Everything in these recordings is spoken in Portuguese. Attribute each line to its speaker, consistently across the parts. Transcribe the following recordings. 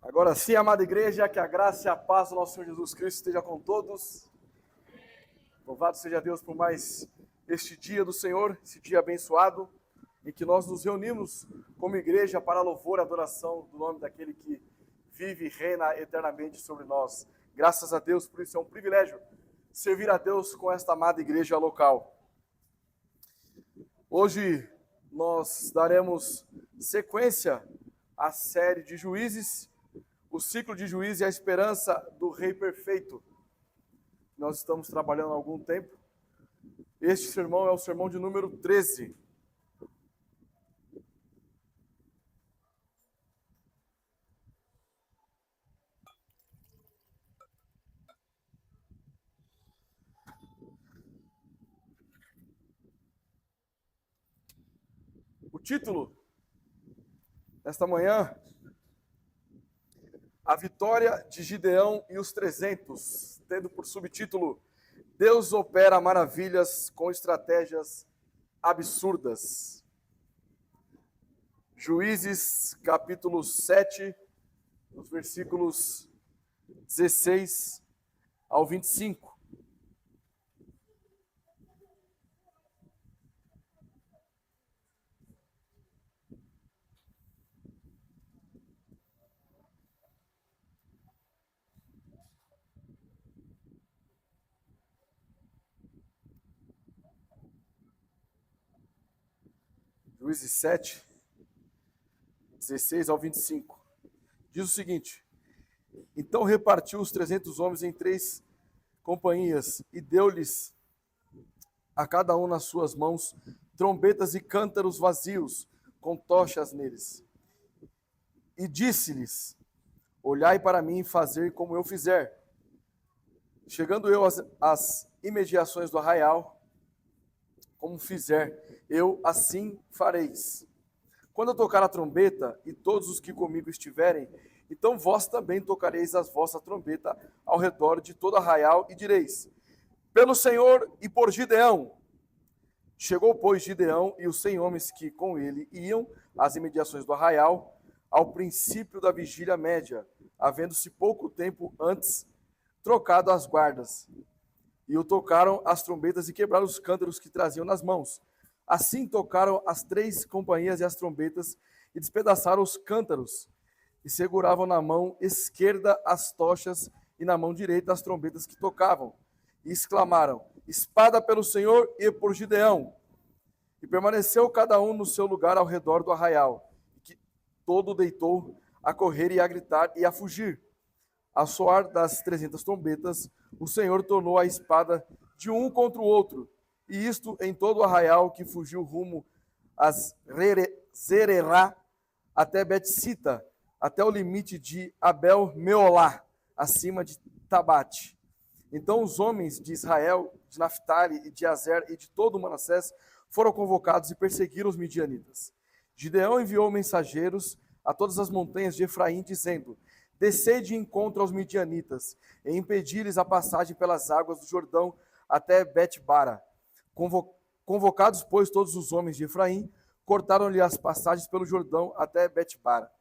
Speaker 1: Agora sim, amada igreja, que a graça e a paz do nosso Senhor Jesus Cristo esteja com todos. Louvado seja Deus por mais este dia do Senhor, esse dia abençoado, em que nós nos reunimos como igreja para louvor e adoração do nome daquele que vive e reina eternamente sobre nós. Graças a Deus, por isso é um privilégio servir a Deus com esta amada igreja local. Hoje nós daremos sequência à série de Juízes, o ciclo de Juízes e a esperança do Rei Perfeito. Nós estamos trabalhando há algum tempo. Este sermão é o sermão de número 13. O título desta manhã: A Vitória de Gideão e os 300, tendo por subtítulo: Deus opera maravilhas com estratégias absurdas. Juízes, capítulo 7, os versículos 16 ao 25. Juízes 7, 16 ao 25. Diz o seguinte: Então repartiu os 300 homens em 3 companhias e deu-lhes a cada um nas suas mãos trombetas e cântaros vazios, com tochas neles. E disse-lhes: Olhai para mim e fazei como eu fizer. Chegando eu às imediações do arraial, como fizer, eu assim fareis. Quando eu tocar a trombeta, e todos os que comigo estiverem, então vós também tocareis as vossas trombetas ao redor de todo arraial, e direis: Pelo Senhor e por Gideão. Chegou, pois, Gideão e os 100 homens que com ele iam às imediações do arraial, ao princípio da vigília média, havendo-se pouco tempo antes trocado as guardas. E o tocaram as trombetas e quebraram os cântaros que traziam nas mãos. Assim tocaram as 3 companhias e as trombetas e despedaçaram os cântaros. E seguravam na mão esquerda as tochas e na mão direita as trombetas que tocavam. E exclamaram: Espada pelo Senhor e por Gideão. E permaneceu cada um no seu lugar ao redor do arraial. E que todo deitou a correr e a gritar e a fugir. Ao soar das 300 trombetas, o Senhor tornou a espada de um contra o outro, e isto em todo o arraial que fugiu rumo a Zererá, até Bet-sita, até o limite de Abel-meolá, acima de Tabate. Então os homens de Israel, de Naphtali e de Azer e de todo o Manassés foram convocados e perseguiram os midianitas. Gideão enviou mensageiros a todas as montanhas de Efraim, dizendo: Descei de encontro aos midianitas, e impedi-lhes a passagem pelas águas do Jordão até Bet-bara. Convocados, pois, todos os homens de Efraim, cortaram-lhe as passagens pelo Jordão até Bet-bara.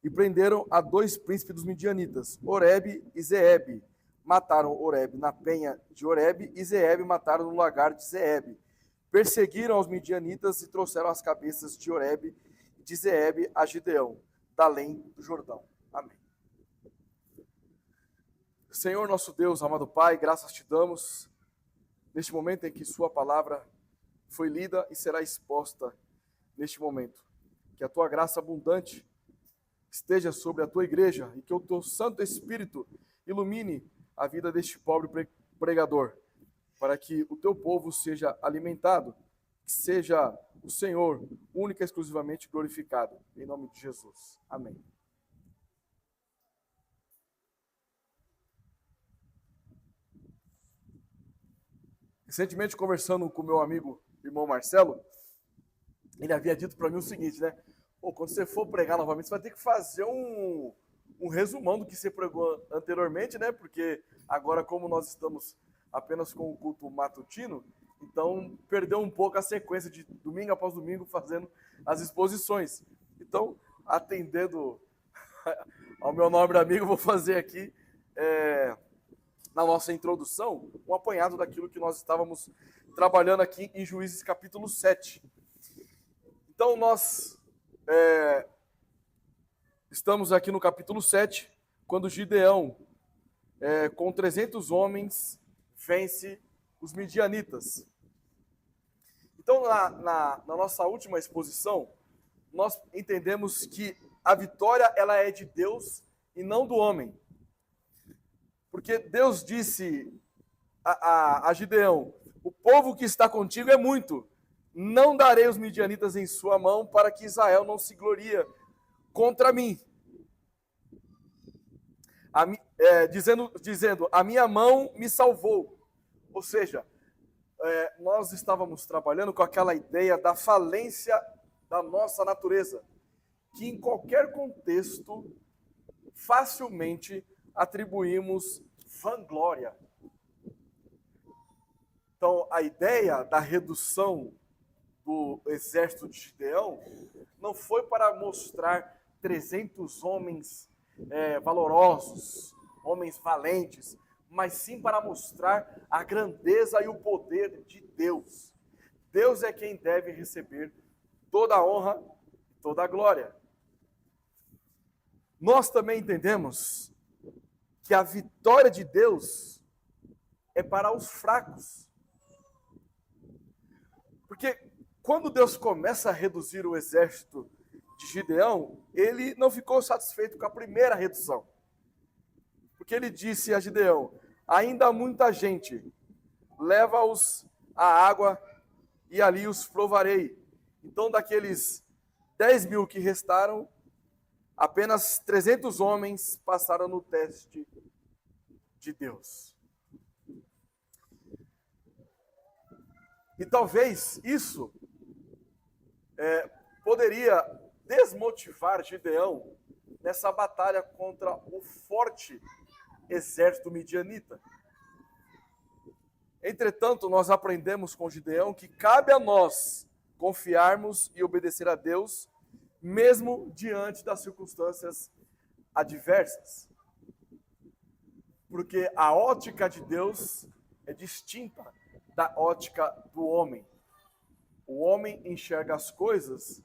Speaker 1: E prenderam a 2 príncipes dos midianitas, Oreb e Zeebe. Mataram Oreb na penha de Oreb, e Zeebe mataram no lagar de Zeebe. Perseguiram os midianitas e trouxeram as cabeças de Oreb e de Zeebe a Gideão, da além do Jordão. Amém. Senhor nosso Deus, amado Pai, graças te damos neste momento em que sua palavra foi lida e será exposta neste momento. Que a tua graça abundante esteja sobre a tua igreja e que o teu Santo Espírito ilumine a vida deste pobre pregador, para que o teu povo seja alimentado, que seja o Senhor única e exclusivamente glorificado. Em nome de Jesus. Amém. Recentemente, conversando com meu amigo, irmão Marcelo, ele havia dito para mim o seguinte, né? Pô, quando você for pregar novamente, você vai ter que fazer um resumão do que você pregou anteriormente, né? Porque agora, como nós estamos apenas com o culto matutino, então perdeu um pouco a sequência de domingo após domingo fazendo as exposições. Então, atendendo ao meu nobre amigo, vou fazer aqui, na nossa introdução, um apanhado daquilo que nós estávamos trabalhando aqui em Juízes capítulo 7. Então, nós estamos aqui no capítulo 7, quando Gideão, com 300 homens, vence os midianitas. Então, na nossa última exposição, nós entendemos que a vitória ela é de Deus e não do homem. Porque Deus disse a Gideão: o povo que está contigo é muito, não darei os midianitas em sua mão para que Israel não se glorie contra mim. Dizendo, a minha mão me salvou. Ou seja, nós estávamos trabalhando com aquela ideia da falência da nossa natureza, que em qualquer contexto facilmente atribuímos vanglória. Então, a ideia da redução do exército de Gideão não foi para mostrar 300 homens valorosos, homens valentes, mas sim para mostrar a grandeza e o poder de Deus. Deus é quem deve receber toda a honra e toda a glória. Nós também entendemos que a vitória de Deus é para os fracos. Porque quando Deus começa a reduzir o exército de Gideão, ele não ficou satisfeito com a primeira redução. Porque ele disse a Gideão: ainda há muita gente, leva-os à água e ali os provarei. Então, daqueles 10.000 que restaram, apenas 300 homens passaram no teste de Deus. E talvez isso poderia desmotivar Gideão nessa batalha contra o forte exército midianita. Entretanto, nós aprendemos com Gideão que cabe a nós confiarmos e obedecer a Deus, mesmo diante das circunstâncias adversas. Porque a ótica de Deus é distinta da ótica do homem. O homem enxerga as coisas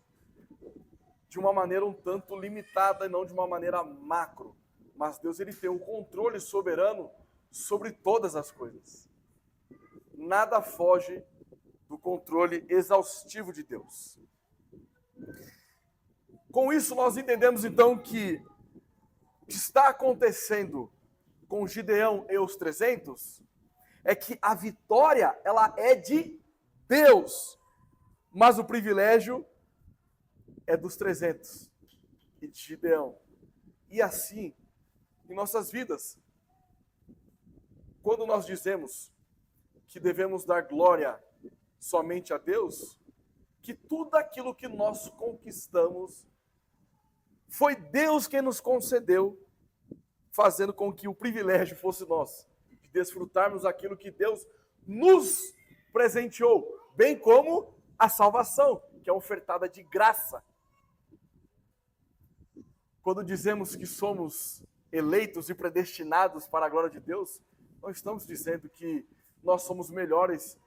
Speaker 1: de uma maneira um tanto limitada e não de uma maneira macro. Mas Deus ele tem um controle soberano sobre todas as coisas. Nada foge do controle exaustivo de Deus. Com isso, nós entendemos então que o que está acontecendo com Gideão e os 300 é que a vitória ela é de Deus, mas o privilégio é dos 300 e de Gideão. E assim, em nossas vidas, quando nós dizemos que devemos dar glória somente a Deus, que tudo aquilo que nós conquistamos foi Deus quem nos concedeu, fazendo com que o privilégio fosse nosso, de desfrutarmos aquilo que Deus nos presenteou, bem como a salvação, que é ofertada de graça. Quando dizemos que somos eleitos e predestinados para a glória de Deus, não estamos dizendo que nós somos melhores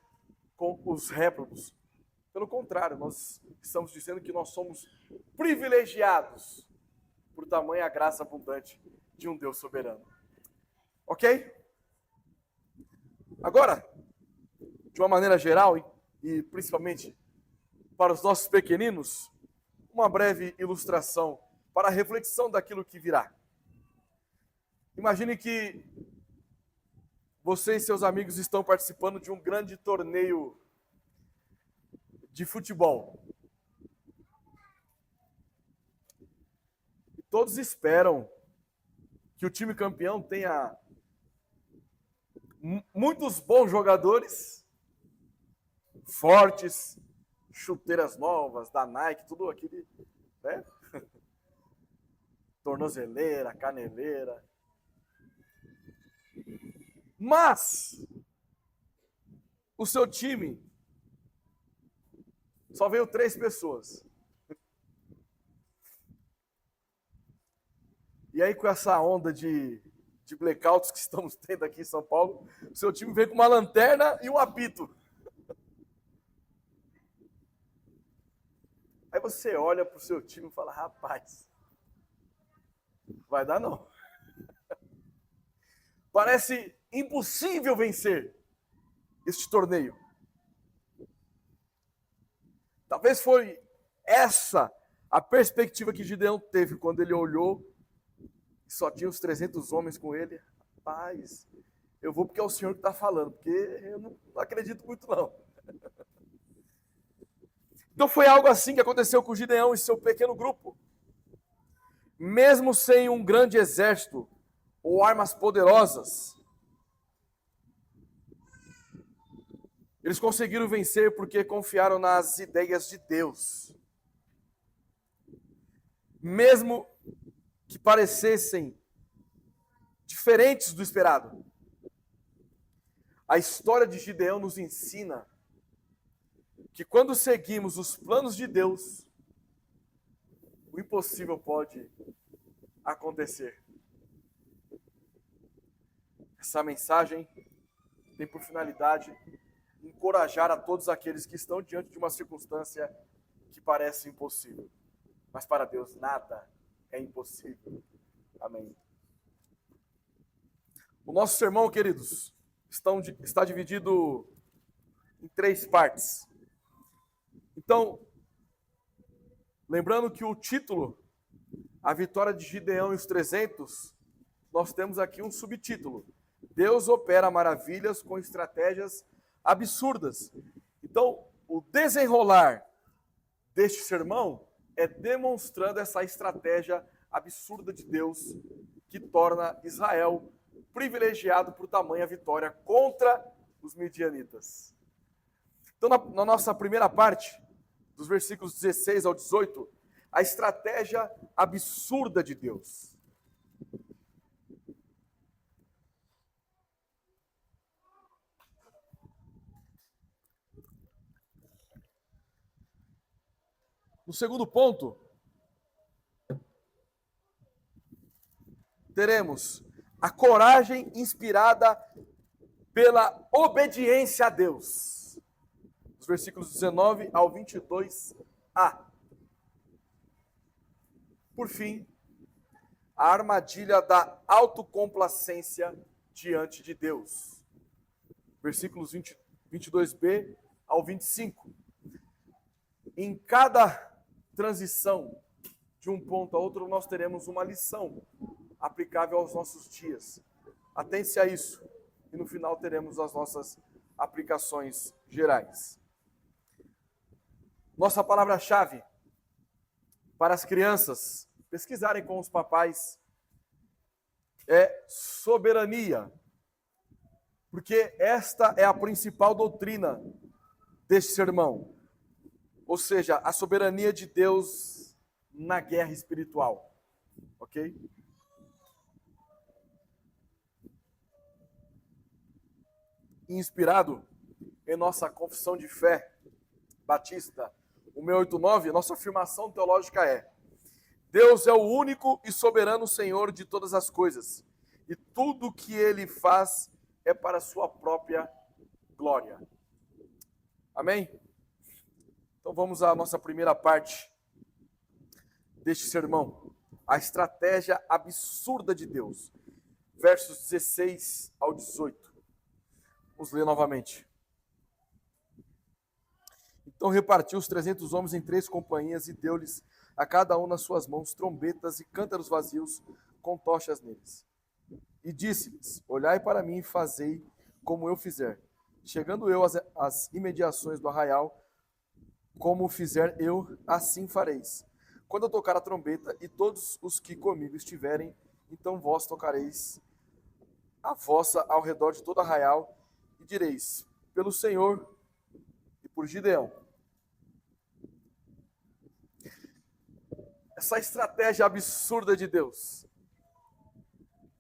Speaker 1: com os réprobos. Pelo contrário, nós estamos dizendo que nós somos privilegiados por tamanha graça abundante de um Deus soberano. Ok? Agora, de uma maneira geral, e principalmente para os nossos pequeninos, uma breve ilustração para a reflexão daquilo que virá. Imagine que você e seus amigos estão participando de um grande torneio de futebol. E todos esperam que o time campeão tenha muitos bons jogadores, fortes, chuteiras novas da Nike, tudo aquele, né? Tornozeleira, caneleira. Mas o seu time só veio 3 pessoas. E aí, com essa onda de blackouts que estamos tendo aqui em São Paulo, o seu time vem com uma lanterna e um apito. Aí você olha para o seu time e fala, rapaz, vai dar não. Parece impossível vencer este torneio. Talvez foi essa a perspectiva que Gideão teve quando ele olhou e só tinha os 300 homens com ele. Rapaz, eu vou porque é o Senhor que está falando, porque eu não acredito muito não. Então foi algo assim que aconteceu com Gideão e seu pequeno grupo. Mesmo sem um grande exército ou armas poderosas, eles conseguiram vencer porque confiaram nas ideias de Deus. Mesmo que parecessem diferentes do esperado. A história de Gideão nos ensina que quando seguimos os planos de Deus, o impossível pode acontecer. Essa mensagem tem por finalidade encorajar a todos aqueles que estão diante de uma circunstância que parece impossível. Mas para Deus nada é impossível. Amém. O nosso sermão, queridos, está dividido em 3 partes. Então, lembrando que o título, A Vitória de Gideão e os 300, nós temos aqui um subtítulo. Deus opera maravilhas com estratégias absurdas. Então, o desenrolar deste sermão é demonstrando essa estratégia absurda de Deus que torna Israel privilegiado por tamanha vitória contra os midianitas. Então, na nossa primeira parte, dos versículos 16 ao 18, a estratégia absurda de Deus. No segundo ponto, teremos a coragem inspirada pela obediência a Deus. Dos versículos 19 ao 22a. Por fim, a armadilha da autocomplacência diante de Deus. Versículos 22b ao 25. Em cada transição de um ponto a outro, nós teremos uma lição aplicável aos nossos dias. Atente-se a isso. E no final teremos as nossas aplicações gerais. Nossa palavra-chave para as crianças pesquisarem com os papais é soberania. Porque esta é a principal doutrina deste sermão. Ou seja, a soberania de Deus na guerra espiritual. Ok? Inspirado em nossa confissão de fé batista, o 689, nossa afirmação teológica é: Deus é o único e soberano Senhor de todas as coisas, e tudo que Ele faz é para a sua própria glória. Amém? Então vamos à nossa primeira parte deste sermão. A estratégia absurda de Deus. Versos 16 ao 18. Vamos ler novamente. Então repartiu os 300 homens em 3 companhias e deu-lhes a cada um nas suas mãos trombetas e cântaros vazios com tochas neles. E disse-lhes: olhai para mim e fazei como eu fizer. Chegando eu às imediações do arraial, como fizer eu, assim fareis. Quando eu tocar a trombeta e todos os que comigo estiverem, então vós tocareis a vossa ao redor de todo arraial e direis: pelo Senhor e por Gideão. Essa estratégia absurda de Deus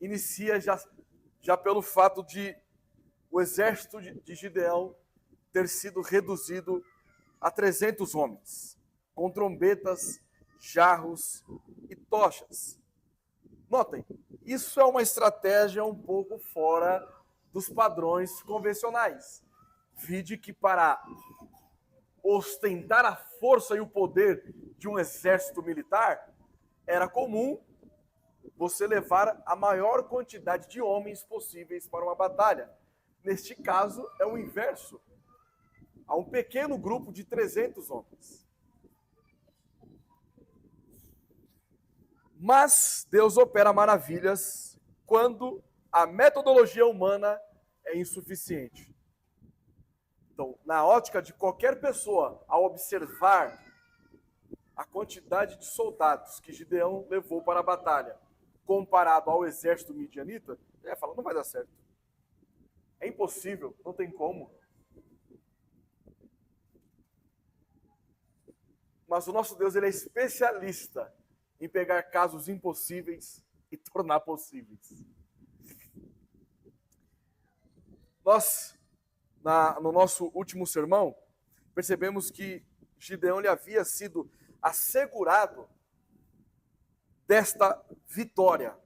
Speaker 1: inicia já pelo fato de o exército de Gideão ter sido reduzido a 300 homens, com trombetas, jarros e tochas. Notem, isso é uma estratégia um pouco fora dos padrões convencionais. Vide que para ostentar a força e o poder de um exército militar, era comum você levar a maior quantidade de homens possíveis para uma batalha. Neste caso, é o inverso. Há um pequeno grupo de 300 homens. Mas Deus opera maravilhas quando a metodologia humana é insuficiente. Então, na ótica de qualquer pessoa, ao observar a quantidade de soldados que Gideão levou para a batalha, comparado ao exército midianita, ele vai falar, não vai dar certo. É impossível, não tem como. Mas o nosso Deus, ele é especialista em pegar casos impossíveis e tornar possíveis. Nós, no nosso último sermão, percebemos que Gideão lhe havia sido assegurado desta vitória.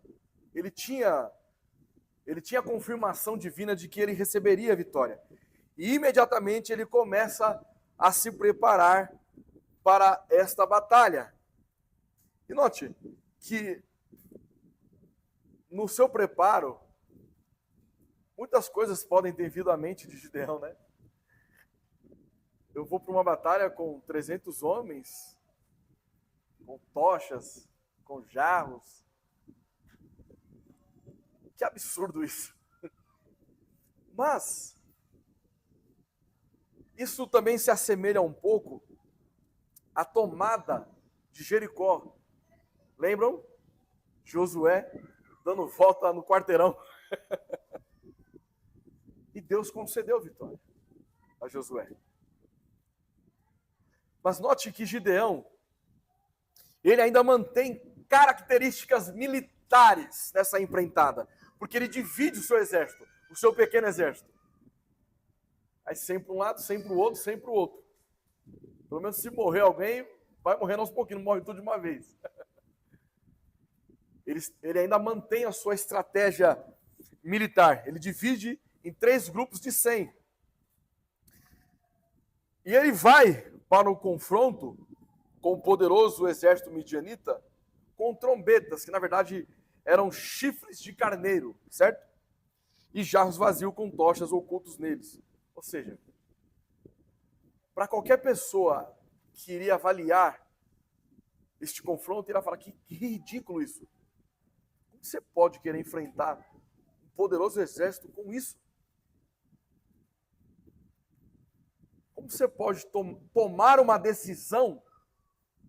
Speaker 1: Ele tinha a confirmação divina de que ele receberia a vitória. E imediatamente ele começa a se preparar para esta batalha. E note que no seu preparo, muitas coisas podem ter vindo à mente de Gideão, né? Eu vou para uma batalha com 300 homens, com tochas, com jarros. Que absurdo isso. Mas isso também se assemelha um pouco à tomada de Jericó. Lembram? Josué dando volta no quarteirão. E Deus concedeu vitória a Josué. Mas note que Gideão, ele ainda mantém características militares nessa empreitada, porque ele divide o seu exército, o seu pequeno exército. Aí sempre um lado, sempre o outro, sempre o outro. Pelo menos se morrer alguém, vai morrendo aos pouquinhos, não morre tudo de uma vez. Ele ainda mantém a sua estratégia militar. Ele divide em 3 grupos de 100. E ele vai para o confronto com o poderoso exército midianita com trombetas, que na verdade eram chifres de carneiro, certo? E jarros vazios com tochas ocultos neles. Ou seja, para qualquer pessoa que iria avaliar este confronto, irá falar que ridículo isso. Como você pode querer enfrentar um poderoso exército com isso? Como você pode tomar uma decisão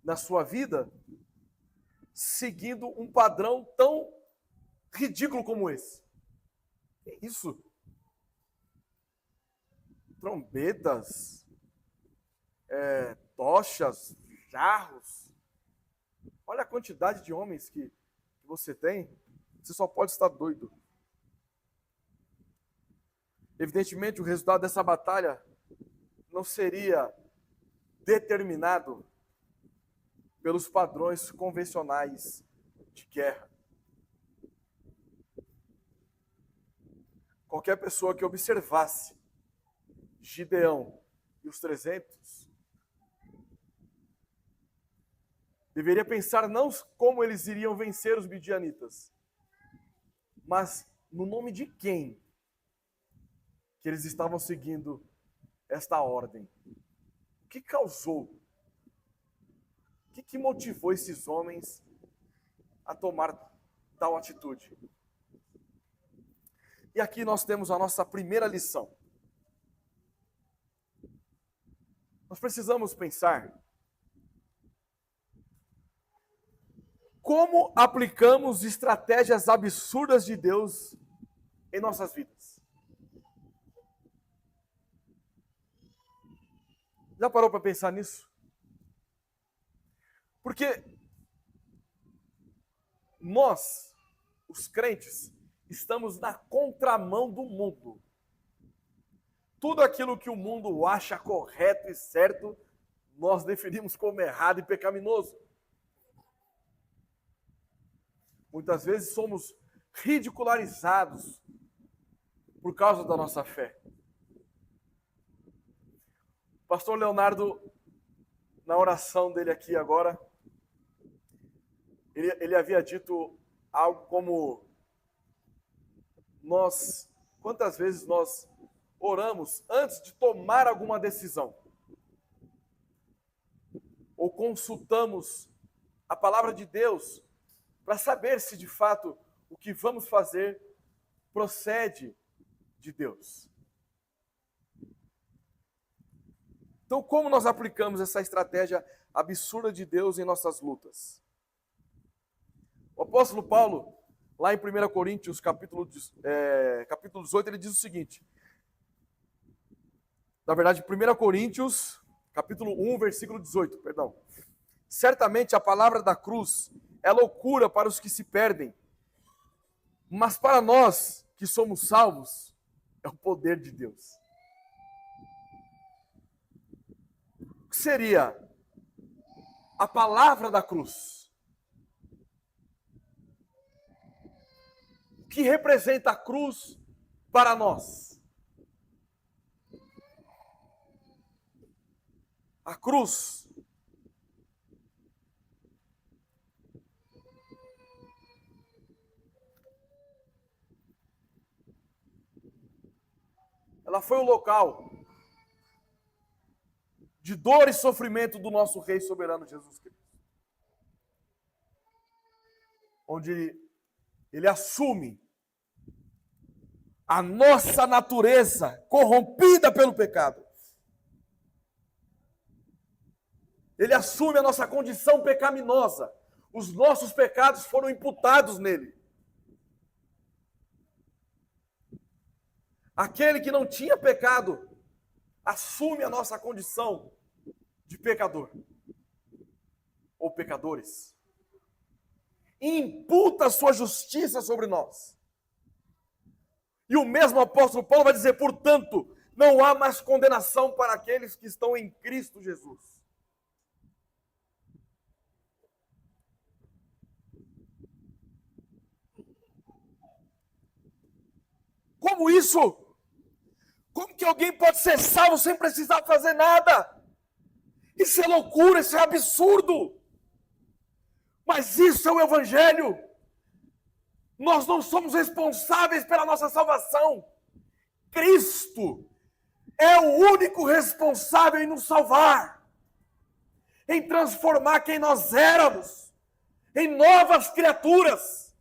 Speaker 1: na sua vida seguindo um padrão tão ridículo como esse? Que isso? Trombetas, tochas, jarros. Olha a quantidade de homens que você tem. Você só pode estar doido. Evidentemente, o resultado dessa batalha não seria determinado pelos padrões convencionais de guerra. Qualquer pessoa que observasse Gideão e os 300 deveria pensar não como eles iriam vencer os midianitas, mas no nome de quem que eles estavam seguindo esta ordem. O que causou? O que motivou esses homens a tomar tal atitude? E aqui nós temos a nossa primeira lição. Nós precisamos pensar como aplicamos estratégias absurdas de Deus em nossas vidas. Já parou para pensar nisso? Porque nós, os crentes, estamos na contramão do mundo. Tudo aquilo que o mundo acha correto e certo, nós definimos como errado e pecaminoso. Muitas vezes somos ridicularizados por causa da nossa fé. O pastor Leonardo, na oração dele aqui agora, ele havia dito algo como: quantas vezes nós oramos antes de tomar alguma decisão? Ou consultamos a palavra de Deus para saber se de fato o que vamos fazer procede de Deus. Então, como nós aplicamos essa estratégia absurda de Deus em nossas lutas? O apóstolo Paulo, lá em 1 Coríntios, capítulo 18, ele diz o seguinte. Na verdade, 1 Coríntios, capítulo 1, versículo 18, perdão. Certamente a palavra da cruz é loucura para os que se perdem, mas para nós que somos salvos, é o poder de Deus. O que seria a palavra da cruz? O que representa a cruz para nós? A cruz ela foi o local de dor e sofrimento do nosso Rei soberano Jesus Cristo. Onde ele assume a nossa natureza corrompida pelo pecado. Ele assume a nossa condição pecaminosa. Os nossos pecados foram imputados nele. Aquele que não tinha pecado assume a nossa condição de pecador ou pecadores e imputa a sua justiça sobre nós. E o mesmo apóstolo Paulo vai dizer: portanto, não há mais condenação para aqueles que estão em Cristo Jesus. Como isso? Como que alguém pode ser salvo sem precisar fazer nada? Isso é loucura, isso é absurdo. Mas isso é o Evangelho. Nós não somos responsáveis pela nossa salvação. Cristo é o único responsável em nos salvar, em transformar quem nós éramos em novas criaturas.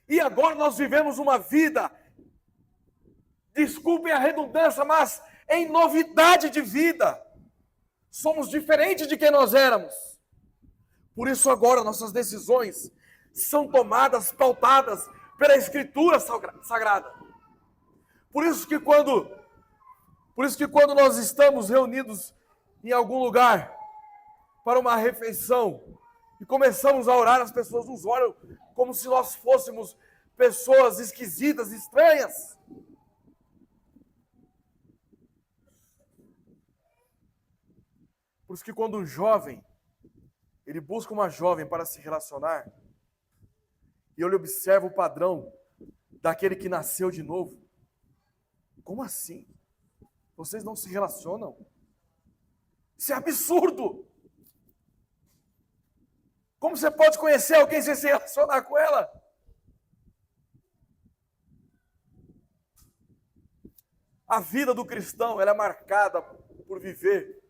Speaker 1: E agora nós vivemos uma vida, desculpem a redundância, mas em novidade de vida. Somos diferentes de quem nós éramos. Por isso agora nossas decisões são tomadas, pautadas pela Escritura Sagrada. Por isso que quando nós estamos reunidos em algum lugar para uma refeição e começamos a orar, as pessoas nos olham como se nós fôssemos pessoas esquisitas, estranhas. Por isso que quando um jovem, ele busca uma jovem para se relacionar, e ele observa o padrão daquele que nasceu de novo. Como assim? Vocês não se relacionam? Isso é absurdo! Como você pode conhecer alguém sem se relacionar com ela? A vida do cristão, ela é marcada por viver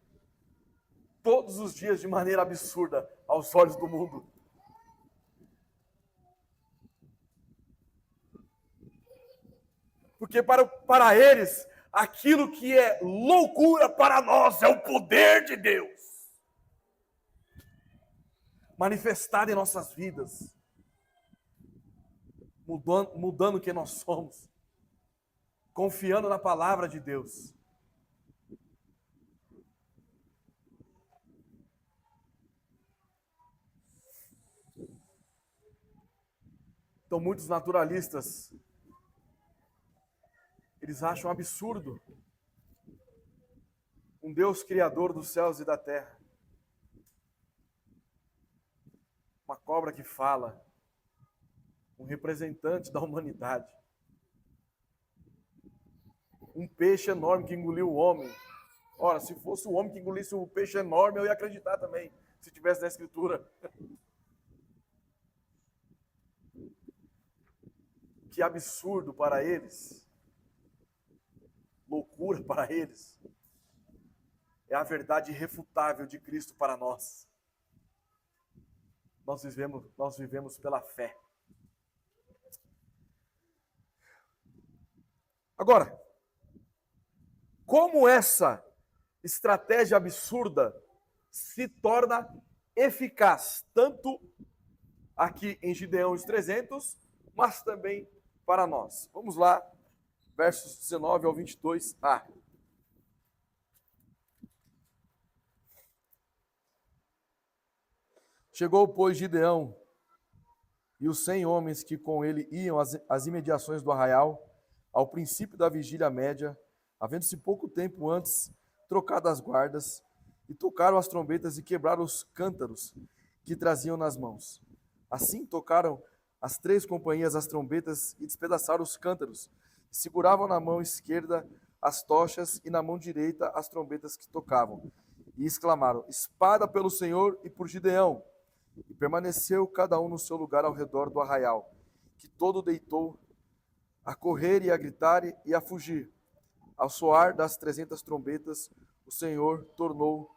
Speaker 1: todos os dias de maneira absurda aos olhos do mundo. Porque para eles, aquilo que é loucura para nós é o poder de Deus manifestado em nossas vidas, mudando quem nós somos, confiando na palavra de Deus. Então, muitos naturalistas, eles acham absurdo um Deus criador dos céus e da terra, uma cobra que fala, um representante da humanidade. Um peixe enorme que engoliu o homem. Ora, se fosse o homem que engolisse o peixe enorme, eu ia acreditar também, se tivesse na Escritura. Que absurdo para eles, loucura para eles, é a verdade irrefutável de Cristo para nós. Nós vivemos pela fé. Agora, como essa estratégia absurda se torna eficaz, tanto aqui em Gideão e os 300, mas também para nós. Vamos lá, versos 19 ao 22a. Chegou, pois, Gideão e os 100 homens que com ele iam às imediações do arraial, ao princípio da vigília média, havendo-se pouco tempo antes trocado as guardas, e tocaram as trombetas e quebraram os cântaros que traziam nas mãos. Assim tocaram as 3 companhias as trombetas e despedaçaram os cântaros. Seguravam na mão esquerda as tochas e na mão direita as trombetas que tocavam. E exclamaram: espada pelo Senhor e por Gideão. E permaneceu cada um no seu lugar ao redor do arraial, que todo deitou a correr e a gritar e a fugir. Ao soar das 300 trombetas, o Senhor tornou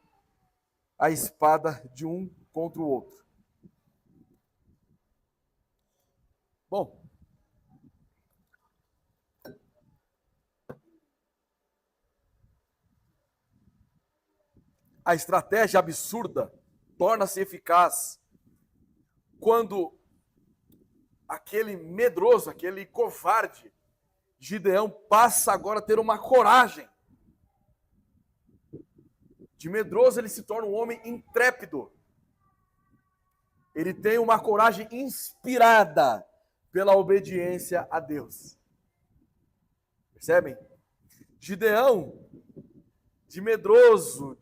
Speaker 1: a espada de um contra o outro. Bom, a estratégia absurda torna-se eficaz quando aquele medroso, aquele covarde, Gideão, passa agora a ter uma coragem. De medroso ele se torna um homem intrépido. Ele tem uma coragem inspirada pela obediência a Deus. Percebem? Gideão, de medroso,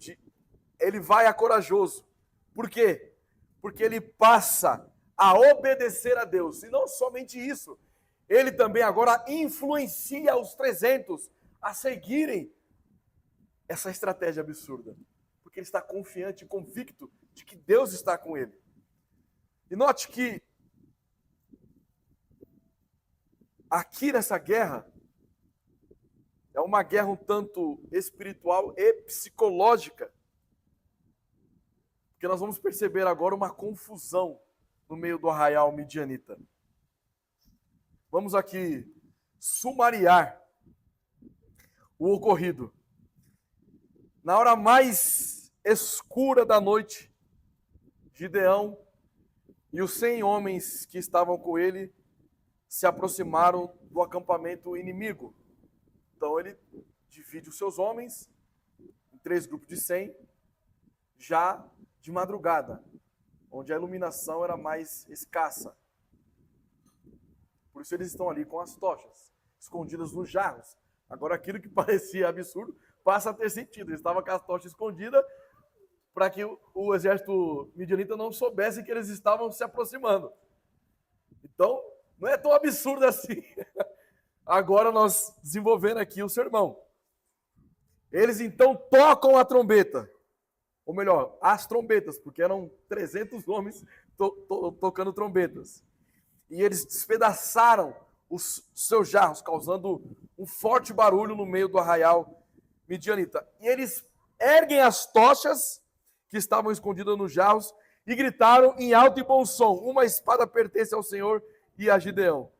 Speaker 1: ele vai a corajoso. Por quê? Porque ele passa a obedecer a Deus. E não somente isso, ele também agora influencia os 300 a seguirem essa estratégia absurda. Porque ele está confiante e convicto de que Deus está com ele. E note que aqui nessa guerra é uma guerra um tanto espiritual e psicológica. Porque nós vamos perceber agora uma confusão no meio do arraial midianita. Vamos aqui sumariar o ocorrido. Na hora mais escura da noite, Gideão e os 100 homens que estavam com ele se aproximaram do acampamento inimigo. Então ele divide os seus homens em 3 grupos de 100, já de madrugada, onde a iluminação era mais escassa. Por isso eles estão ali com as tochas, escondidas nos jarros. Agora aquilo que parecia absurdo passa a ter sentido. Eles estavam com as tochas escondidas para que o exército midianita não soubesse que eles estavam se aproximando. Então, não é tão absurdo assim. Agora nós desenvolvendo aqui o sermão. Eles então tocam a trombeta. Ou melhor, as trombetas, porque eram 300 homens tocando trombetas. E eles despedaçaram os seus jarros, causando um forte barulho no meio do arraial midianita. E eles erguem as tochas que estavam escondidas nos jarros e gritaram em alto e bom som: uma espada pertence ao Senhor e a Gideão.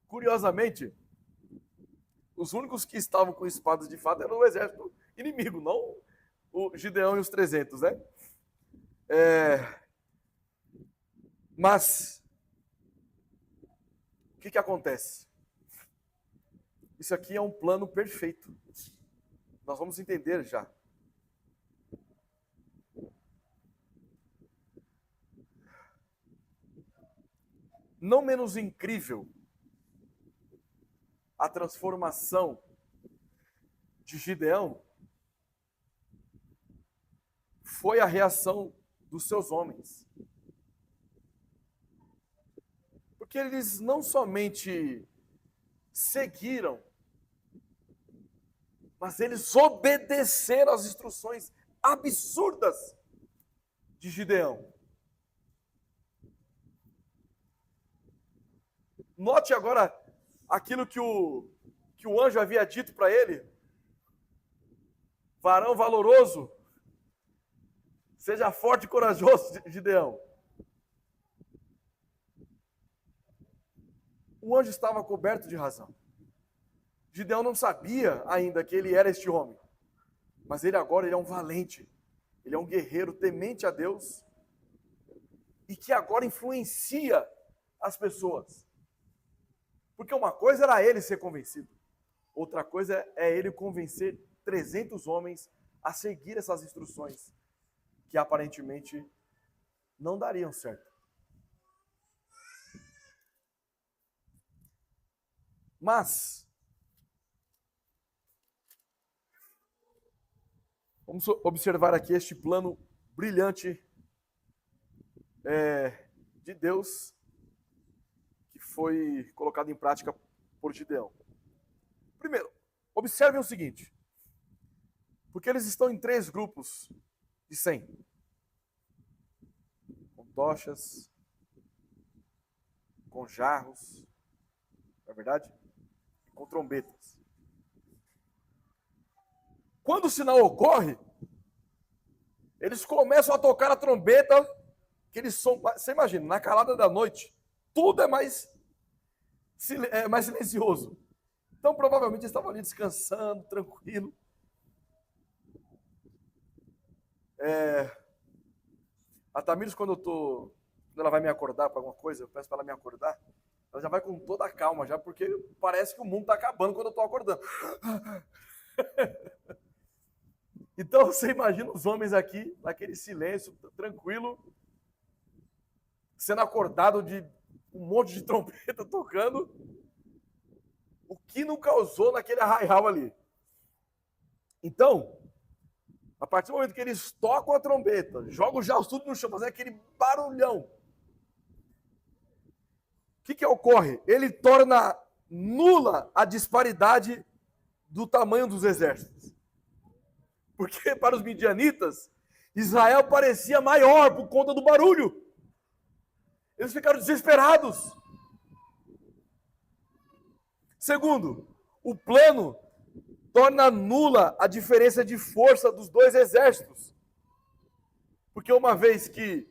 Speaker 1: Curiosamente, os únicos que estavam com espadas de fato eram o exército inimigo, não o Gideão e os 300, né? Mas o que acontece? Isso aqui é um plano perfeito. Nós vamos entender já. Não menos incrível a transformação de Gideão foi a reação dos seus homens. Porque eles não somente seguiram, mas eles obedeceram às instruções absurdas de Gideão. Note agora aquilo que o anjo havia dito para ele. Varão valoroso, seja forte e corajoso, Gideão. O anjo estava coberto de razão. Gideão não sabia ainda que ele era este homem. Mas ele é um valente. Ele é um guerreiro temente a Deus. E que agora influencia as pessoas. Porque uma coisa era ele ser convencido. Outra coisa é ele convencer 300 homens a seguir essas instruções. Que aparentemente não dariam certo. Mas vamos observar aqui este plano brilhante de Deus que foi colocado em prática por Gideão. Primeiro, observem o seguinte, porque eles estão em 3 grupos de 100, com tochas, com jarros, não é verdade? Com trombetas. Quando o sinal ocorre, eles começam a tocar a trombeta, que eles são, você imagina, na calada da noite, tudo é mais silencioso. Então, provavelmente, eles estavam ali descansando, tranquilo. A Tamires, quando ela vai me acordar para alguma coisa, eu peço para ela me acordar, ela já vai com toda a calma, já, porque parece que o mundo está acabando quando eu estou acordando. Então, você imagina os homens aqui, naquele silêncio, tranquilo, sendo acordado de um monte de trompeta tocando, o que não causou naquele arraial ali. Então, a partir do momento que eles tocam a trombeta, jogam já tudo no chão, fazendo aquele barulhão, o que ocorre? Ele torna nula a disparidade do tamanho dos exércitos. Porque para os midianitas, Israel parecia maior por conta do barulho. Eles ficaram desesperados. Segundo, o plano torna nula a diferença de força dos 2 exércitos. Porque uma vez que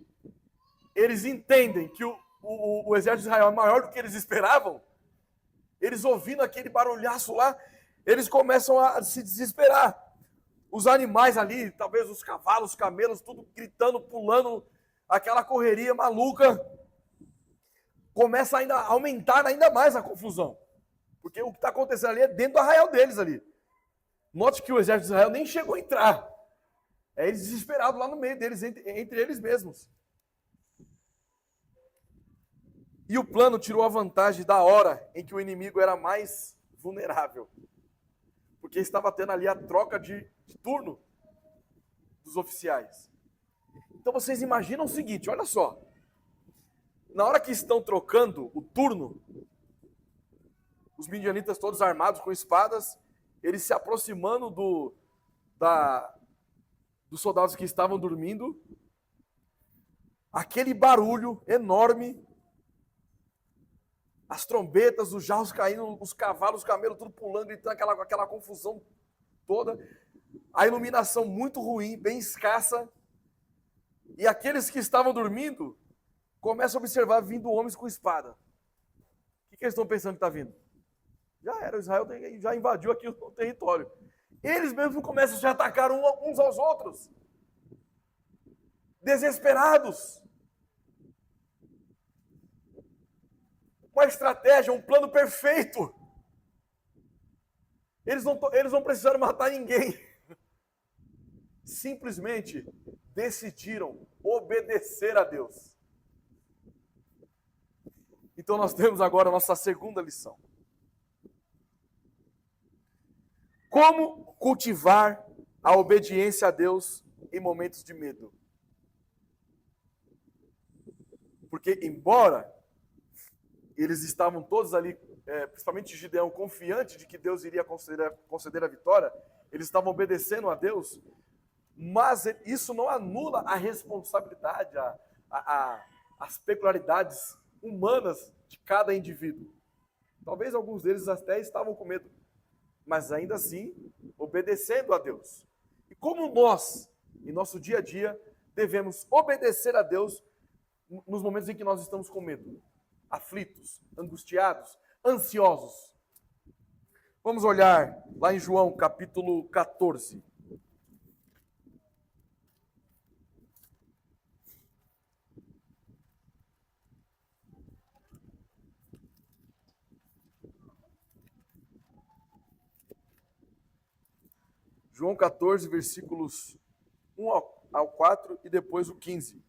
Speaker 1: eles entendem que o exército de Israel é maior do que eles esperavam, eles ouvindo aquele barulhaço lá, eles começam a se desesperar. Os animais ali, talvez os cavalos, os camelos, tudo gritando, pulando, aquela correria maluca, começa ainda a aumentar ainda mais a confusão. Porque o que está acontecendo ali é dentro do arraial deles ali. Note que o exército de Israel nem chegou a entrar. É eles desesperados lá no meio deles, entre eles mesmos. E o plano tirou a vantagem da hora em que o inimigo era mais vulnerável. Porque estava tendo ali a troca de turno dos oficiais. Então vocês imaginam o seguinte, olha só. Na hora que estão trocando o turno, os midianitas todos armados com espadas, eles se aproximando dos soldados que estavam dormindo, aquele barulho enorme, as trombetas, os jarros caindo, os cavalos, os camelos, tudo pulando, gritando, aquela confusão toda, a iluminação muito ruim, bem escassa, e aqueles que estavam dormindo começam a observar vindo homens com espada. O que eles estão pensando que está vindo? Já era, Israel já invadiu aqui o território. Eles mesmos começam a se atacar uns aos outros. Desesperados. Uma estratégia, um plano perfeito. Eles não precisaram matar ninguém. Simplesmente decidiram obedecer a Deus. Então nós temos agora a nossa segunda lição. Como cultivar a obediência a Deus em momentos de medo? Porque embora eles estavam todos ali, principalmente Gideão, confiante de que Deus iria conceder a vitória, eles estavam obedecendo a Deus, mas isso não anula a responsabilidade, as peculiaridades humanas de cada indivíduo. Talvez alguns deles até estavam com medo, mas ainda assim, obedecendo a Deus. E como nós, em nosso dia a dia, devemos obedecer a Deus nos momentos em que nós estamos com medo, aflitos, angustiados, ansiosos. Vamos olhar lá em João capítulo 14. João 14, versículos 1 ao 4 e depois o 15.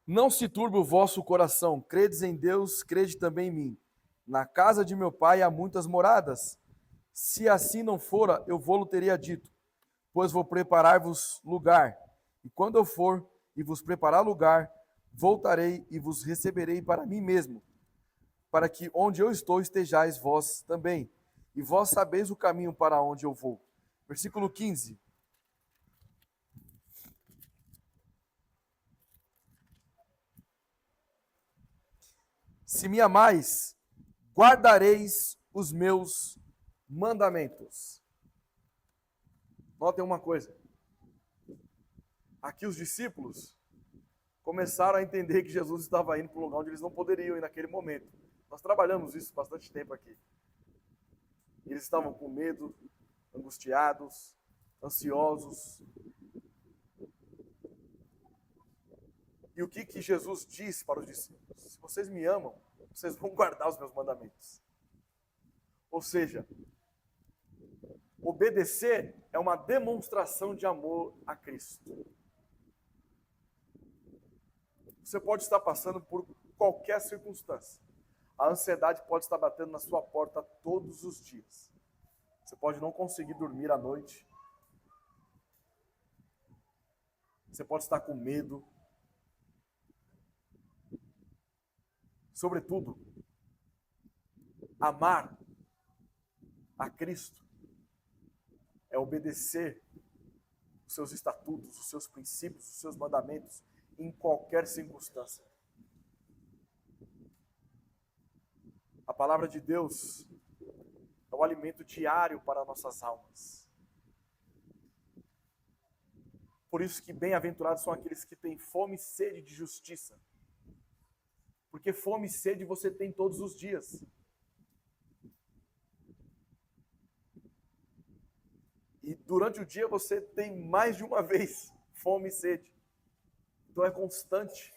Speaker 1: Não se turbe o vosso coração, credes em Deus, crede também em mim. Na casa de meu pai há muitas moradas. Se assim não fora, eu vou-lo teria dito, pois vou preparar-vos lugar. E quando eu for e vos preparar lugar, voltarei e vos receberei para mim mesmo, para que onde eu estou estejais vós também. E vós sabeis o caminho para onde eu vou. Versículo 15. Se me amais, guardareis os meus mandamentos. Notem uma coisa. Aqui os discípulos começaram a entender que Jesus estava indo para um lugar onde eles não poderiam ir naquele momento. Nós trabalhamos isso bastante tempo aqui. Eles estavam com medo, angustiados, ansiosos. E o que Jesus disse para os discípulos? Se vocês me amam, vocês vão guardar os meus mandamentos. Ou seja, obedecer é uma demonstração de amor a Cristo. Você pode estar passando por qualquer circunstância. A ansiedade pode estar batendo na sua porta todos os dias. Você pode não conseguir dormir à noite. Você pode estar com medo. Sobretudo, amar a Cristo é obedecer os seus estatutos, os seus princípios, os seus mandamentos em qualquer circunstância. A palavra de Deus é o alimento diário para nossas almas. Por isso que bem-aventurados são aqueles que têm fome e sede de justiça. Porque fome e sede você tem todos os dias. E durante o dia você tem mais de uma vez fome e sede. Então é constante.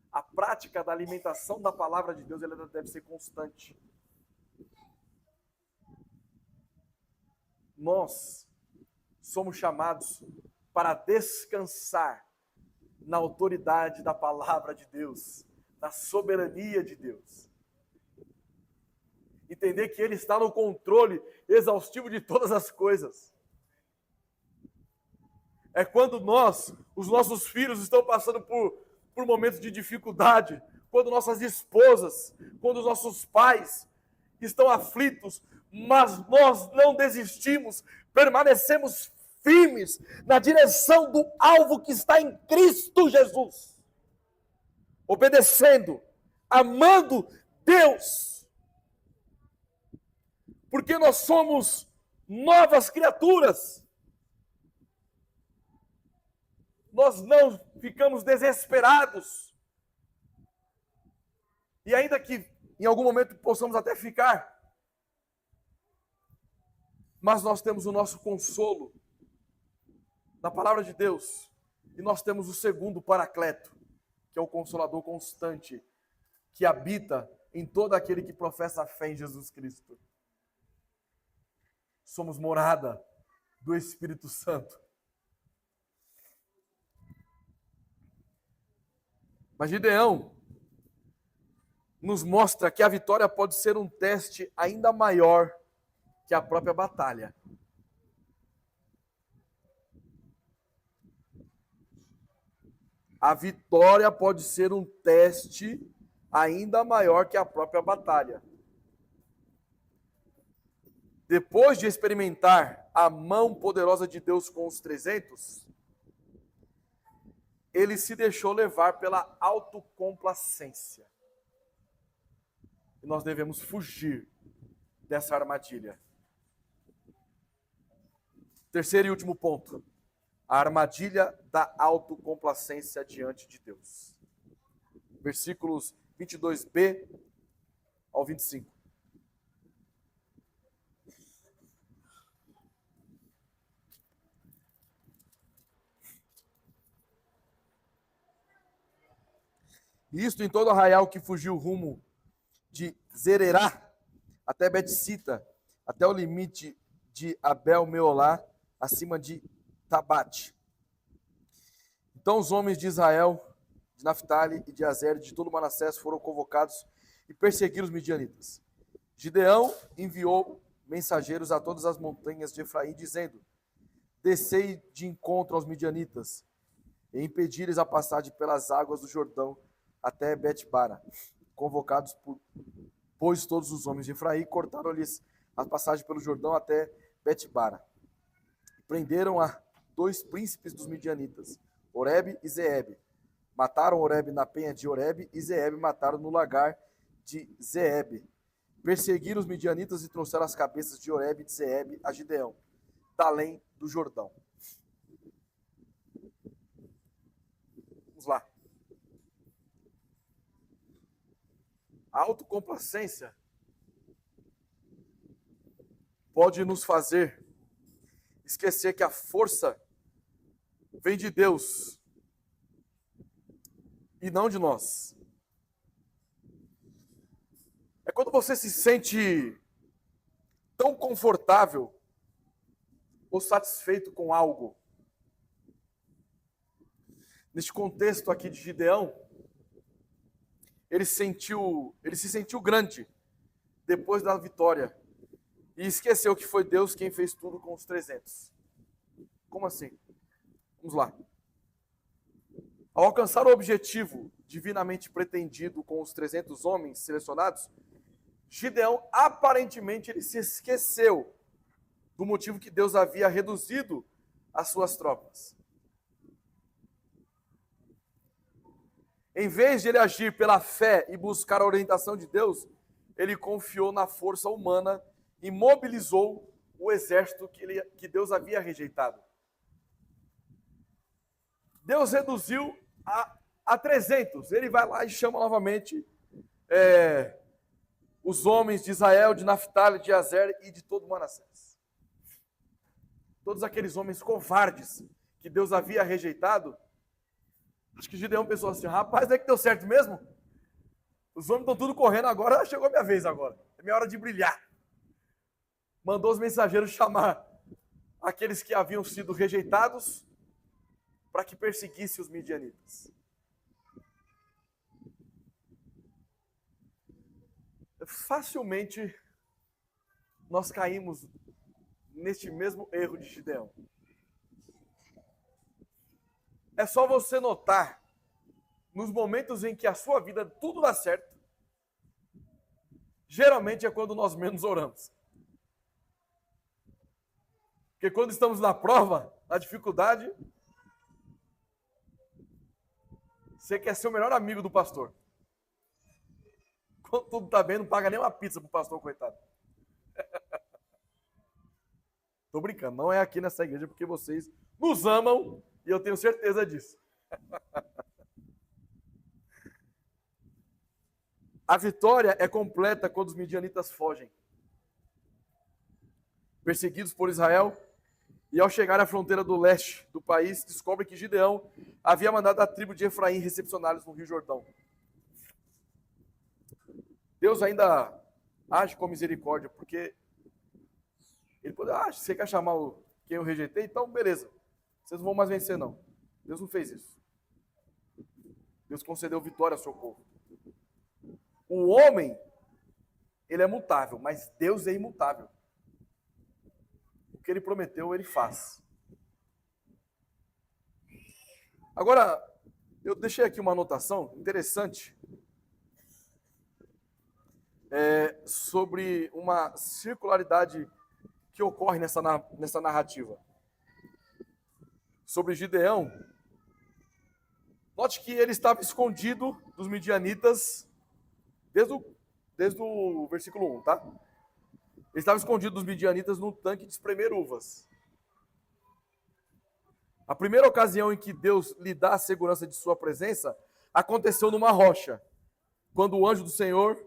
Speaker 1: A prática da alimentação da palavra de Deus, ela deve ser constante. Nós somos chamados para descansar na autoridade da palavra de Deus, na soberania de Deus. Entender que Ele está no controle exaustivo de todas as coisas. É quando os nossos filhos estão passando por momentos de dificuldade, quando nossas esposas, quando os nossos pais estão aflitos, mas nós não desistimos, permanecemos firmes na direção do alvo que está em Cristo Jesus. Obedecendo, amando Deus, porque nós somos novas criaturas. Nós não ficamos desesperados. E ainda que em algum momento possamos até ficar, mas nós temos o nosso consolo na palavra de Deus, e nós temos o segundo Paracleto, que é o Consolador constante, que habita em todo aquele que professa a fé em Jesus Cristo. Somos morada do Espírito Santo. Mas Gideão nos mostra que a vitória pode ser um teste ainda maior que a própria batalha. A vitória pode ser um teste ainda maior que a própria batalha. Depois de experimentar a mão poderosa de Deus com os 300, ele se deixou levar pela autocomplacência. E nós devemos fugir dessa armadilha. Terceiro e último ponto. A armadilha da autocomplacência diante de Deus. Versículos 22b ao 25. Isto em todo arraial que fugiu rumo de Zererá até Bet-sita, até o limite de Abel-meolá, acima de Tabate. Então os homens de Israel, de Naftali e de Azer, de todo Manassés, foram convocados e perseguiram os midianitas. Gideão enviou mensageiros a todas as montanhas de Efraim, dizendo: descei de encontro aos midianitas e impedi-lhes a passagem pelas águas do Jordão até Bet-bara. Convocados pois todos os homens de Efraim, cortaram-lhes a passagem pelo Jordão até Bet-bara. Prenderam a 2 príncipes dos midianitas, Oreb e Zeebe. Mataram Oreb na penha de Oreb e Zeebe mataram no lagar de Zeebe. Perseguiram os midianitas e trouxeram as cabeças de Oreb e de Zeebe a Gideão, da além do Jordão. Vamos lá. A autocomplacência pode nos fazer esquecer que a força vem de Deus e não de nós. É quando você se sente tão confortável ou satisfeito com algo. Neste contexto aqui de Gideão, ele se sentiu grande depois da vitória e esqueceu que foi Deus quem fez tudo com os 300. Como assim? Vamos lá. Ao alcançar o objetivo divinamente pretendido com os 300 homens selecionados, Gideão, aparentemente, ele se esqueceu do motivo que Deus havia reduzido as suas tropas. Em vez de ele agir pela fé e buscar a orientação de Deus, ele confiou na força humana e mobilizou o exército que Deus havia rejeitado. Deus reduziu a 300. Ele vai lá e chama novamente os homens de Israel, de Naftali, de Azer e de todo Manassés. Todos aqueles homens covardes que Deus havia rejeitado. Acho que Gideão pensou assim: rapaz, é que deu certo mesmo? Os homens estão tudo correndo agora, chegou a minha vez agora. É minha hora de brilhar. Mandou os mensageiros chamar aqueles que haviam sido rejeitados para que perseguisse os midianitas. Facilmente nós caímos neste mesmo erro de Gideão. É só você notar, nos momentos em que a sua vida tudo dá certo, geralmente é quando nós menos oramos. Porque quando estamos na prova, na dificuldade, você quer ser o melhor amigo do pastor. Quando tudo está bem, não paga nem uma pizza pro pastor, coitado. Tô brincando, não é aqui nessa igreja porque vocês nos amam e eu tenho certeza disso. A vitória é completa quando os midianitas fogem, perseguidos por Israel, e ao chegar à fronteira do leste do país, descobrem que Gideão havia mandado a tribo de Efraim recepcioná-los no Rio Jordão. Deus ainda age com misericórdia, porque ele pode, você quer chamar quem eu rejeitei? Então, beleza. Vocês não vão mais vencer, não. Deus não fez isso. Deus concedeu vitória ao seu povo. O homem, ele é mutável, mas Deus é imutável. O que ele prometeu, ele faz. Agora, eu deixei aqui uma anotação interessante sobre uma circularidade que ocorre nessa narrativa. Sobre Gideão. Note que ele estava escondido dos midianitas desde o versículo 1, tá? Ele estava escondido dos midianitas num tanque de espremer uvas. A primeira ocasião em que Deus lhe dá a segurança de sua presença aconteceu numa rocha, quando o anjo do Senhor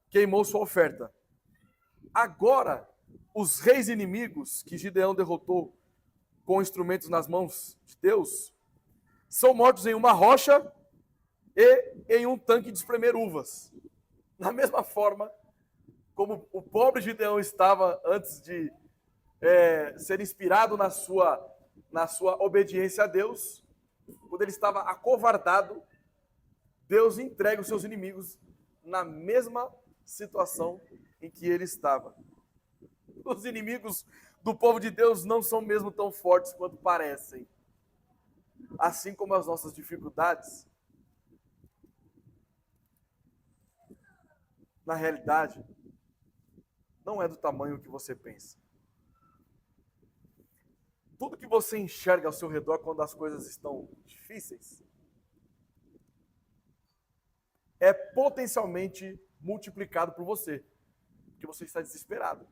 Speaker 1: queimou sua oferta. Agora, os reis inimigos que Gideão derrotou com instrumentos nas mãos de Deus são mortos em uma rocha e em um tanque de espremer uvas. Da mesma forma como o pobre Gideão estava antes de ser inspirado na sua obediência a Deus, quando ele estava acovardado, Deus entrega os seus inimigos na mesma situação em que ele estava. Os inimigos do povo de Deus não são mesmo tão fortes quanto parecem. Assim como as nossas dificuldades, na realidade, não é do tamanho que você pensa. Tudo que você enxerga ao seu redor quando as coisas estão difíceis é potencialmente multiplicado por você, porque você está desesperado,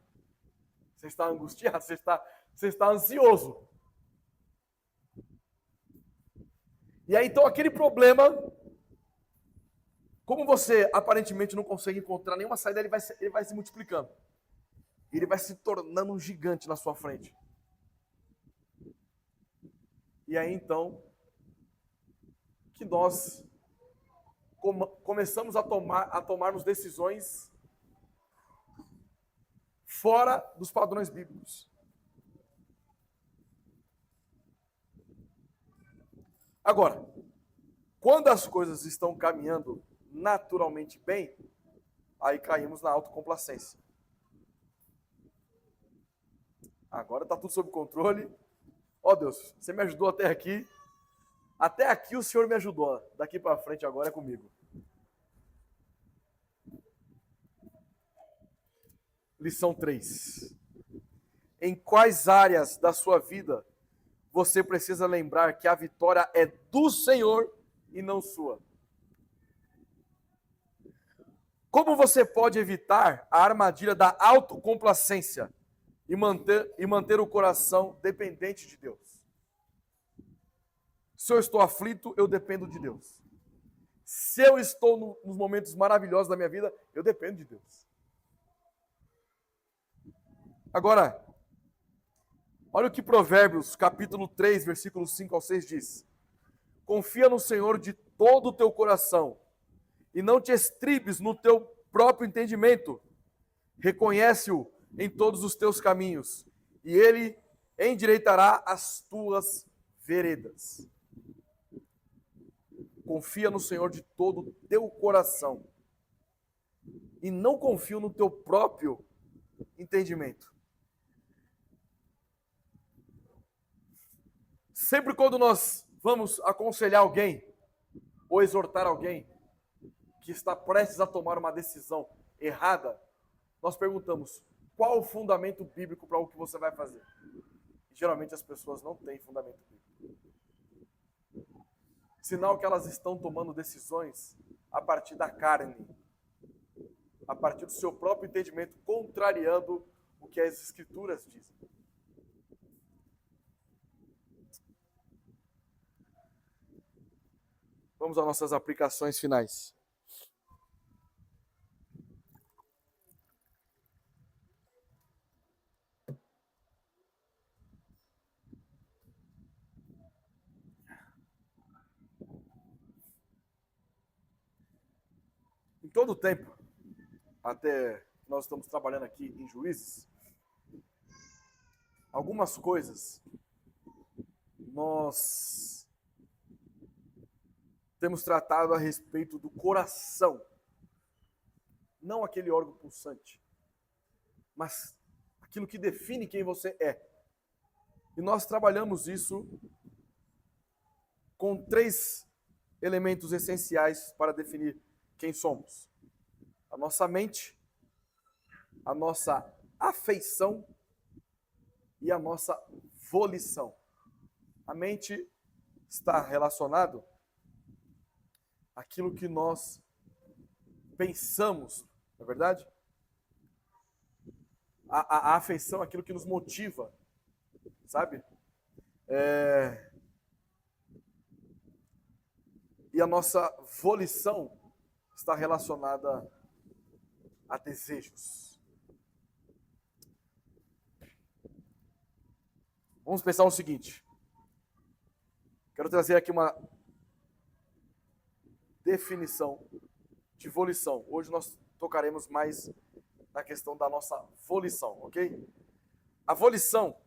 Speaker 1: você está angustiado, você está ansioso. E aí, então, aquele problema, como você aparentemente não consegue encontrar nenhuma saída, ele vai se multiplicando. Ele vai se tornando um gigante na sua frente. E aí, então, que nós começamos a tomarmos decisões fora dos padrões bíblicos. Agora, quando as coisas estão caminhando naturalmente bem, aí caímos na autocomplacência. Agora está tudo sob controle. Ó Deus, você me ajudou até aqui. Até aqui o Senhor me ajudou. Daqui para frente agora é comigo. Lição 3. Em quais áreas da sua vida você precisa lembrar que a vitória é do Senhor e não sua? Como você pode evitar a armadilha da autocomplacência e manter o coração dependente de Deus? Se eu estou aflito, eu dependo de Deus. Se eu estou nos momentos maravilhosos da minha vida, eu dependo de Deus. Agora, olha o que Provérbios, capítulo 3, versículos 5 ao 6 diz. Confia no Senhor de todo o teu coração e não te estribes no teu próprio entendimento. Reconhece-o em todos os teus caminhos e ele endireitará as tuas veredas. Confia no Senhor de todo o teu coração e não confia no teu próprio entendimento. Sempre quando nós vamos aconselhar alguém ou exortar alguém que está prestes a tomar uma decisão errada, nós perguntamos, qual o fundamento bíblico para o que você vai fazer? E, geralmente as pessoas não têm fundamento bíblico. Sinal que elas estão tomando decisões a partir da carne, a partir do seu próprio entendimento, contrariando o que as Escrituras dizem. Vamos às nossas aplicações finais. Em todo o tempo, até nós estamos trabalhando aqui em Juízes, algumas coisas nós temos tratado a respeito do coração não aquele órgão pulsante, mas aquilo que define quem você é. E nós trabalhamos isso com 3 elementos essenciais para definir quem somos: a nossa mente, a nossa afeição e a nossa volição. A mente está relacionado àquilo que nós pensamos, não é verdade? A afeição é aquilo que nos motiva, sabe? E a nossa volição está relacionada a desejos. Vamos pensar o seguinte. Quero trazer aqui uma definição de volição. Hoje nós tocaremos mais na questão da nossa volição, ok? A volição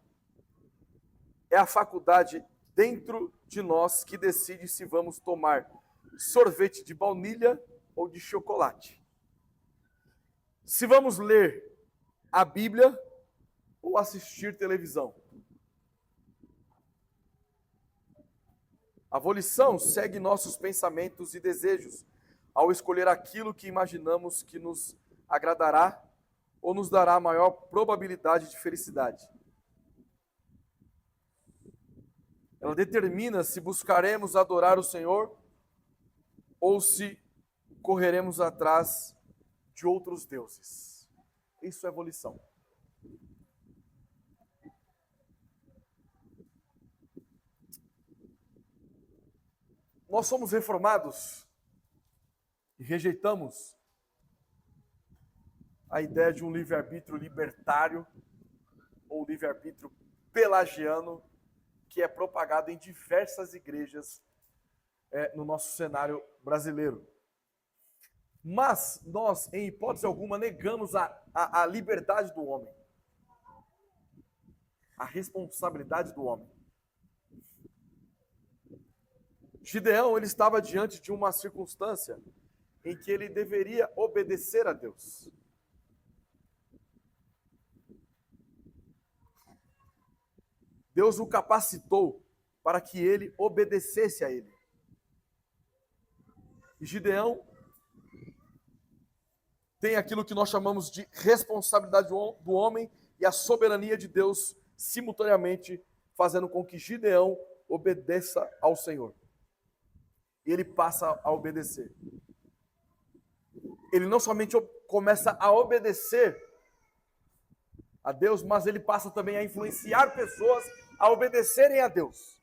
Speaker 1: é a faculdade dentro de nós que decide se vamos tomar sorvete de baunilha ou de chocolate. Se vamos ler a Bíblia ou assistir televisão. A volição segue nossos pensamentos e desejos ao escolher aquilo que imaginamos que nos agradará ou nos dará maior probabilidade de felicidade. Ela determina se buscaremos adorar o Senhor ou se correremos atrás de outros deuses. Isso é volição. Nós somos reformados e rejeitamos a ideia de um livre-arbítrio libertário ou livre-arbítrio pelagiano que é propagado em diversas igrejas no nosso cenário brasileiro. Mas nós, em hipótese alguma, negamos a liberdade do homem, a responsabilidade do homem. Gideão, ele estava diante de uma circunstância em que ele deveria obedecer a Deus. Deus o capacitou para que ele obedecesse a ele. E Gideão tem aquilo que nós chamamos de responsabilidade do homem e a soberania de Deus simultaneamente, fazendo com que Gideão obedeça ao Senhor. E ele passa a obedecer. Ele não somente começa a obedecer a Deus, mas ele passa também a influenciar pessoas a obedecerem a Deus.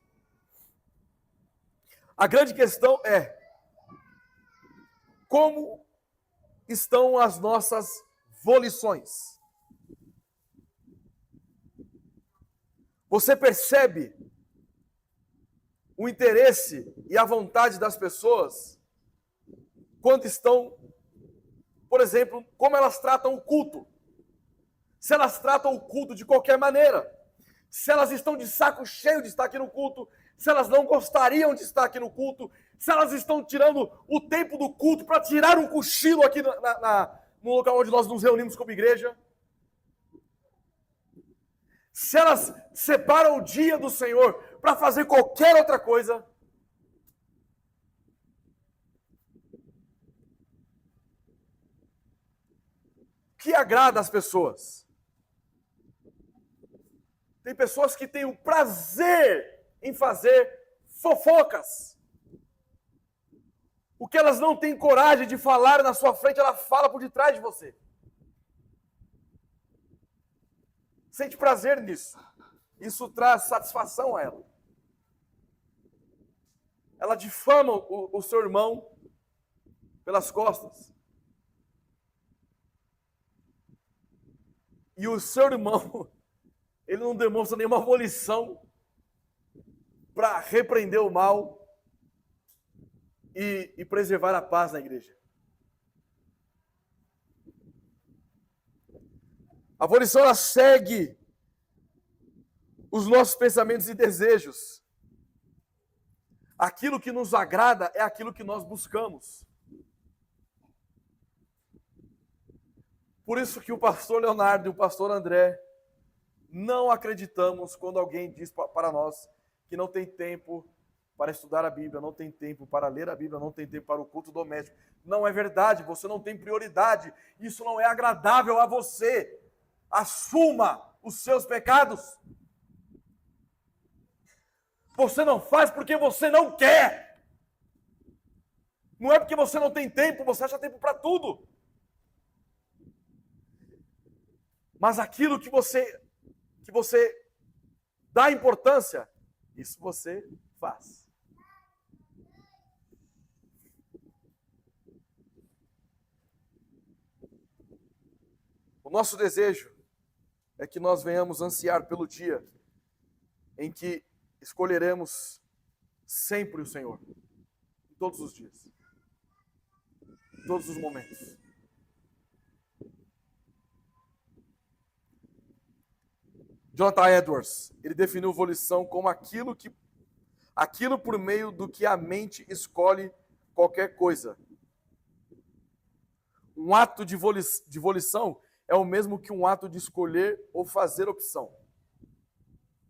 Speaker 1: A grande questão é: como estão as nossas volições? Você percebe o interesse e a vontade das pessoas quando estão, por exemplo, como elas tratam o culto? Se elas tratam o culto de qualquer maneira, se elas estão de saco cheio de estar aqui no culto, se elas não gostariam de estar aqui no culto, se elas estão tirando o tempo do culto para tirar um cochilo aqui no local onde nós nos reunimos como igreja, se elas separam o dia do Senhor para fazer qualquer outra coisa, que agrada as pessoas. Tem pessoas que têm o prazer em fazer fofocas. O que elas não têm coragem de falar na sua frente, ela fala por detrás de você. Sente prazer nisso. Isso traz satisfação a ela. Ela difama o seu irmão pelas costas. E o seu irmão, ele não demonstra nenhuma volição para repreender o mal e preservar a paz na igreja. A volição, ela segue os nossos pensamentos e desejos. Aquilo que nos agrada é aquilo que nós buscamos. Por isso que o pastor Leonardo e o pastor André não acreditamos quando alguém diz para nós que não tem tempo para estudar a Bíblia, não tem tempo para ler a Bíblia, não tem tempo para o culto doméstico. Não é verdade, você não tem prioridade. Isso não é agradável a você. Assuma os seus pecados. Você não faz porque você não quer. Não é porque você não tem tempo, você acha tempo para tudo. Mas aquilo que você dá importância, isso você faz. O nosso desejo é que nós venhamos ansiar pelo dia em que escolheremos sempre o Senhor, em todos os dias, em todos os momentos. Jonathan Edwards, ele definiu volição como aquilo por meio do que a mente escolhe qualquer coisa. Um ato de volição é o mesmo que um ato de escolher ou fazer opção.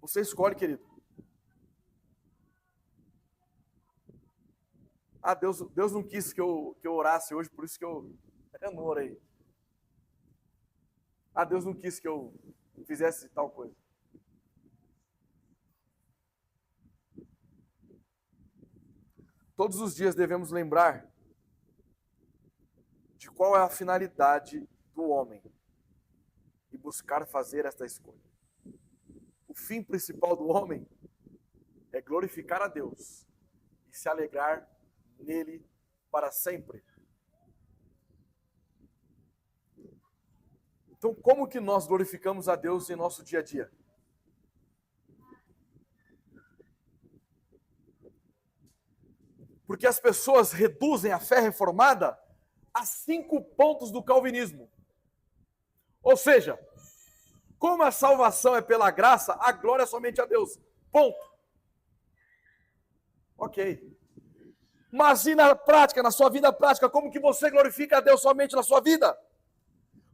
Speaker 1: Você escolhe, querido. Deus não quis que eu orasse hoje, por isso que eu não orei. Deus não quis que eu fizesse tal coisa. Todos os dias devemos lembrar de qual é a finalidade do homem e buscar fazer esta escolha. O fim principal do homem é glorificar a Deus e se alegrar nele para sempre. Então, como que nós glorificamos a Deus em nosso dia a dia? Porque as pessoas reduzem a fé reformada a 5 pontos do calvinismo. Ou seja, como a salvação é pela graça, a glória é somente a Deus. Ponto. Ok. Mas e na prática, na sua vida prática, como que você glorifica a Deus somente na sua vida?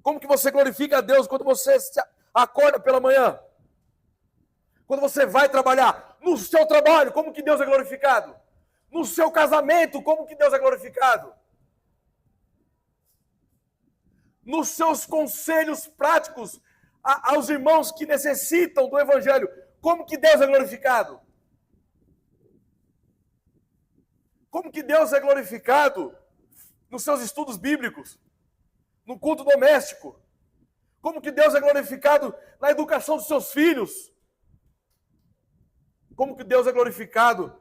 Speaker 1: Como que você glorifica a Deus quando você acorda pela manhã? Quando você vai trabalhar? No seu trabalho, como que Deus é glorificado? No seu casamento, como que Deus é glorificado? Nos seus conselhos práticos aos irmãos que necessitam do Evangelho, como que Deus é glorificado? Como que Deus é glorificado nos seus estudos bíblicos, no culto doméstico? Como que Deus é glorificado na educação dos seus filhos? Como que Deus é glorificado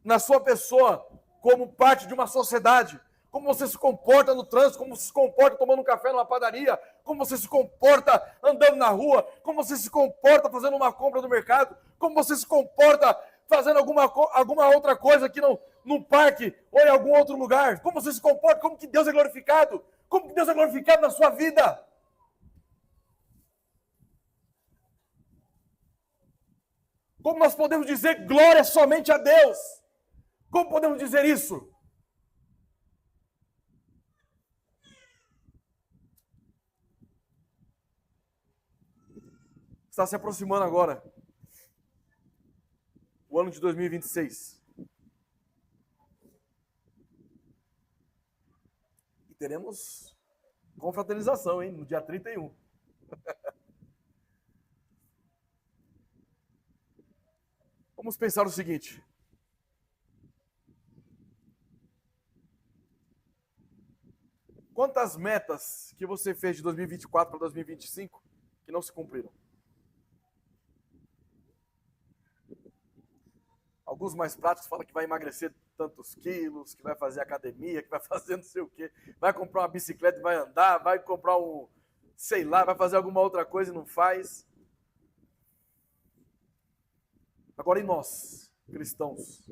Speaker 1: na sua pessoa como parte de uma sociedade? Como você se comporta no trânsito, como você se comporta tomando um café numa padaria, como você se comporta andando na rua, como você se comporta fazendo uma compra no mercado, como você se comporta fazendo alguma outra coisa aqui num parque ou em algum outro lugar. Como você se comporta, como que Deus é glorificado? Como que Deus é glorificado na sua vida? Como nós podemos dizer glória somente a Deus? Como podemos dizer isso? Está se aproximando agora o ano de 2026. E teremos confraternização, hein? No dia 31. Vamos pensar o seguinte. Quantas metas que você fez de 2024 para 2025 que não se cumpriram? Alguns mais práticos falam que vai emagrecer tantos quilos, que vai fazer academia, que vai fazer não sei o quê, vai comprar uma bicicleta e vai andar, vai comprar sei lá, vai fazer alguma outra coisa e não faz. Agora, e nós, cristãos?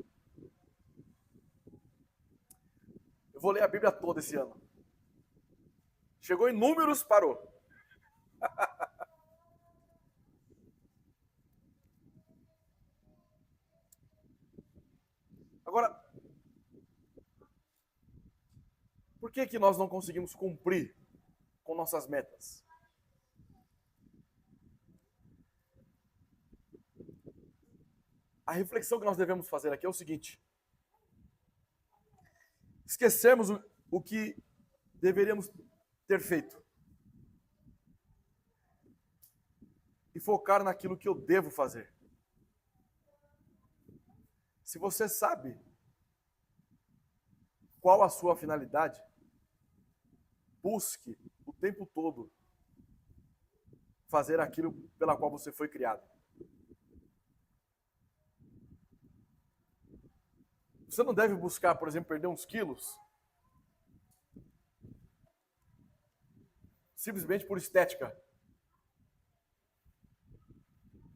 Speaker 1: Eu vou ler a Bíblia toda esse ano. Chegou em Números, parou. Agora, por que nós não conseguimos cumprir com nossas metas. A reflexão que nós devemos fazer aqui é o seguinte: esquecermos o que deveríamos ter feito e focar naquilo que eu devo fazer. Se você sabe qual a sua finalidade, busque o tempo todo fazer aquilo pela qual você foi criado. Você não deve buscar, por exemplo, perder uns quilos simplesmente por estética.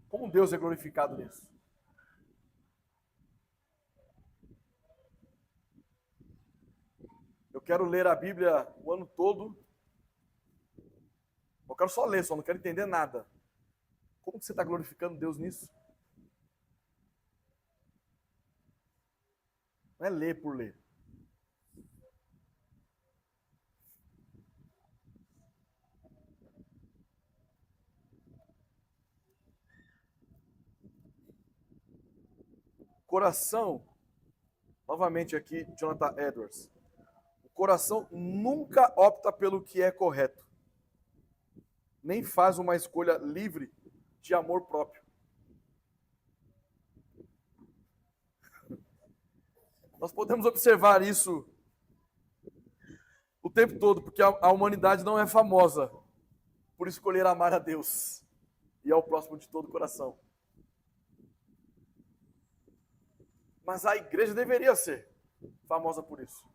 Speaker 1: Como Deus é glorificado nisso? Eu quero ler a Bíblia o ano todo. Eu quero só ler, só não quero entender nada. Como que você está glorificando Deus nisso? Não é ler por ler. Coração, novamente aqui, Jonathan Edwards. O coração nunca opta pelo que é correto, nem faz uma escolha livre de amor próprio. Nós podemos observar isso o tempo todo, porque a humanidade não é famosa por escolher amar a Deus e ao próximo de todo o coração. Mas a igreja deveria ser famosa por isso.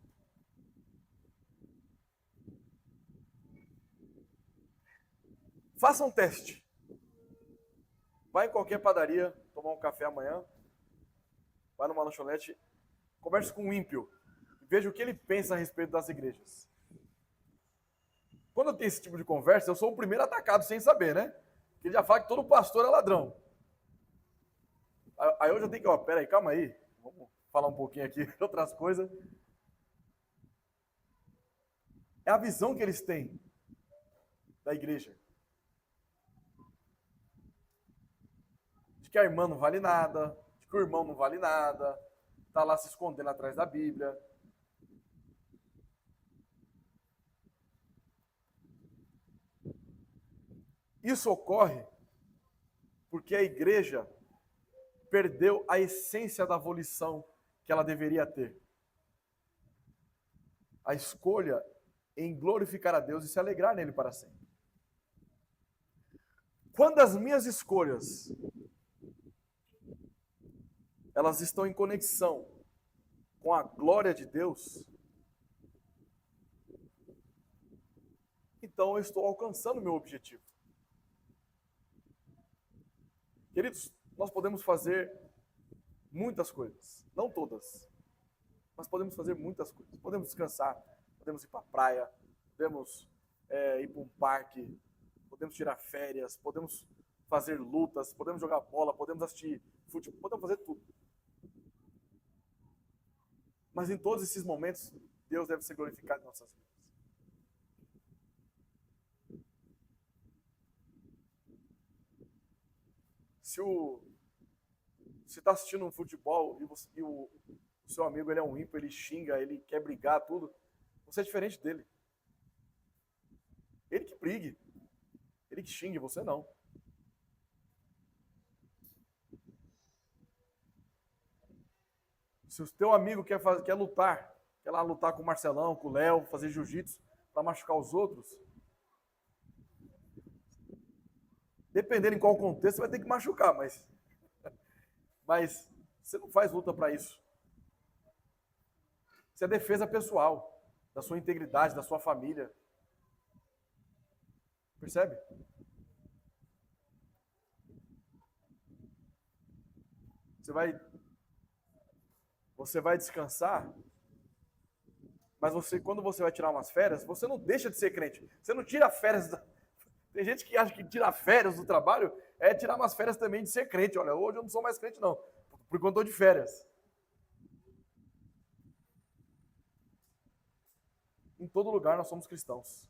Speaker 1: Faça um teste. Vai em qualquer padaria tomar um café amanhã, vai numa lanchonete, converse com um ímpio, veja o que ele pensa a respeito das igrejas. Quando eu tenho esse tipo de conversa, eu sou o primeiro atacado sem saber, né? Porque ele já fala que todo pastor é ladrão. Aí eu já tenho que, peraí, calma aí, vamos falar um pouquinho aqui de outras coisas. É a visão que eles têm da igreja. De que a irmã não vale nada, de que o irmão não vale nada, está lá se escondendo atrás da Bíblia. Isso ocorre porque a igreja perdeu a essência da volição que ela deveria ter. A escolha em glorificar a Deus e se alegrar nele para sempre. Quando as minhas escolhas elas estão em conexão com a glória de Deus, então eu estou alcançando o meu objetivo. Queridos, nós podemos fazer muitas coisas, não todas, mas podemos fazer muitas coisas. Podemos descansar, podemos ir para a praia, podemos ir para um parque, podemos tirar férias, podemos fazer lutas, podemos jogar bola, podemos assistir futebol, podemos fazer tudo. Mas em todos esses momentos, Deus deve ser glorificado em nossas vidas. Se está assistindo um futebol e o seu amigo ele é um ímpio, ele xinga, ele quer brigar, tudo, você é diferente dele. Ele que brigue, ele que xingue, você não. Se o teu amigo quer lutar, quer lá lutar com o Marcelão, com o Léo, fazer jiu-jitsu para machucar os outros, dependendo em qual contexto, você vai ter que machucar, mas você não faz luta para isso. Isso é defesa pessoal, da sua integridade, da sua família. Percebe? Você vai descansar, mas quando você vai tirar umas férias, você não deixa de ser crente. Você não tira férias. Tem gente que acha que tirar férias do trabalho é tirar umas férias também de ser crente. Olha, hoje eu não sou mais crente, não. Por enquanto eu estou de férias. Em todo lugar nós somos cristãos.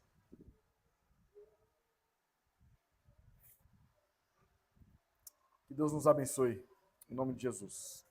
Speaker 1: Que Deus nos abençoe. Em nome de Jesus.